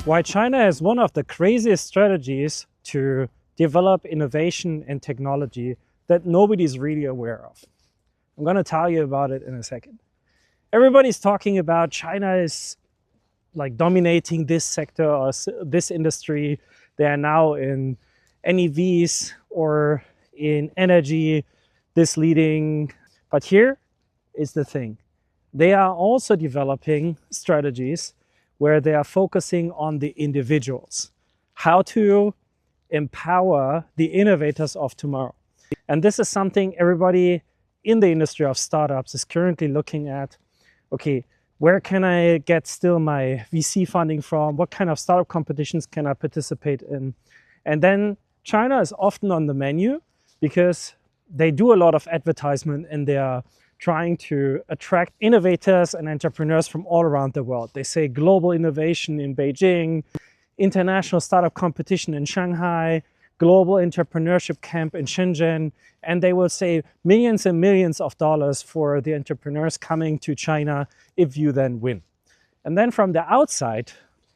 Why China has one of the craziest strategies to develop innovation and technology that nobody's really aware of. I'm going to tell you about it in a second. Everybody's talking about China is like dominating this sector or this industry. They are now in NEVs or in energy, this leading. But here is the thing. They are also developing strategies where they are focusing on the individuals, how to empower the innovators of tomorrow. And this is something everybody in the industry of startups is currently looking at. Okay, where can I get still my VC funding from? What kind of startup competitions can I participate in? And then China is often on the menu because they do a lot of advertisement and they are trying to attract innovators and entrepreneurs from all around the world. They say global innovation in Beijing, international startup competition in Shanghai, global entrepreneurship camp in Shenzhen, and they will say millions and millions of dollars for the entrepreneurs coming to China if you then win. And then from the outside,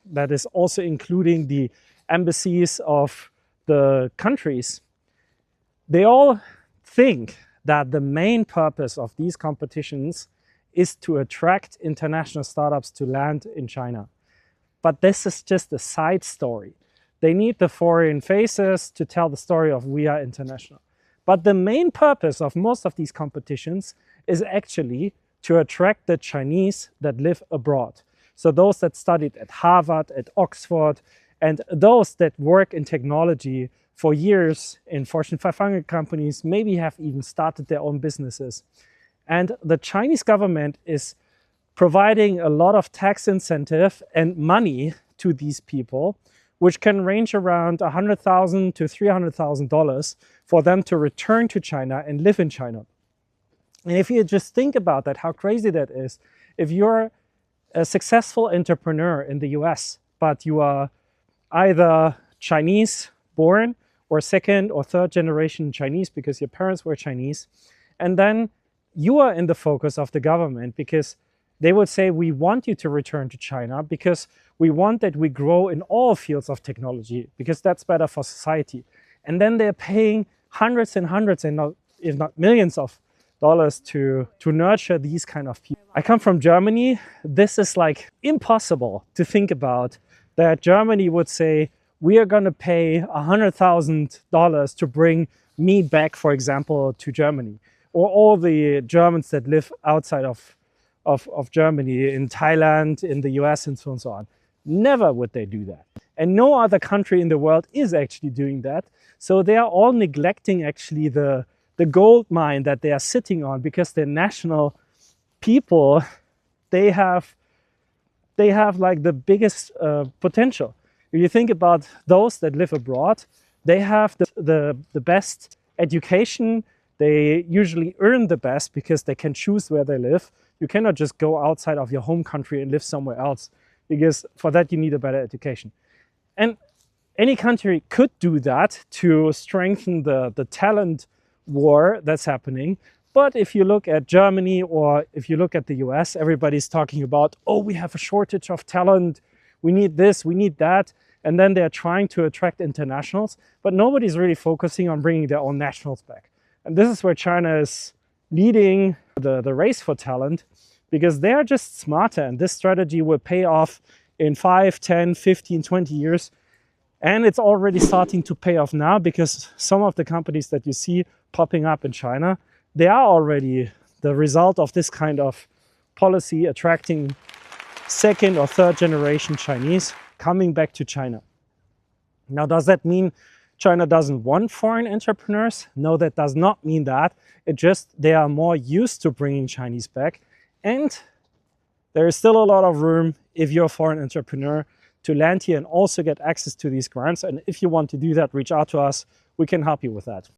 that is also including the embassies of the countries, they all think that the main purpose of these competitions is to attract international startups to land in China. But this is just a side story. They need the foreign faces to tell the story of we are international. But the main purpose of most of these competitions is actually to attract the Chinese that live abroad. So those that studied at Harvard, at Oxford, and those that work in technology for years in Fortune 500 companies, maybe have even started their own businesses. And the Chinese government is providing a lot of tax incentive and money to these people, which can range around $100,000 to $300,000 for them to return to China and live in China. And if you just think about that, how crazy that is, if you're a successful entrepreneur in the US, but you are either Chinese born or second or third generation Chinese because your parents were Chinese, and then you are in the focus of the government because they would say, we want you to return to China because we want that we grow in all fields of technology because that's better for society. And then they're paying hundreds and hundreds and not, if not millions of dollars to nurture these kind of people. I come from Germany. This is like impossible to think about that Germany would say, we are going to pay $100,000 to bring me back, for example, to Germany, or all the Germans that live outside of Germany, in Thailand, in the US, and so on and so on. Never would they do that. And no other country in the world is actually doing that. So they are all neglecting actually the gold mine that they are sitting on because the national people, they have like the biggest potential. If you think about those that live abroad, they have the best education. They usually earn the best because they can choose where they live. You cannot just go outside of your home country and live somewhere else because for that you need a better education. And any country could do that to strengthen the talent war that's happening. But if you look at Germany or if you look at the US, everybody's talking about, oh, we have a shortage of talent. We need this, we need that. And then they're trying to attract internationals, but nobody's really focusing on bringing their own nationals back. And this is where China is leading the race for talent because they're just smarter. And this strategy will pay off in 5, 10, 15, 20 years. And it's already starting to pay off now because some of the companies that you see popping up in China, they are already the result of this kind of policy, attracting second or third generation Chinese coming back to China. Now, does that mean China doesn't want foreign entrepreneurs? No, that does not mean that. It just, they are more used to bringing Chinese back. And there is still a lot of room if you're a foreign entrepreneur to land here and also get access to these grants. And if you want to do that, reach out to us. We can help you with that.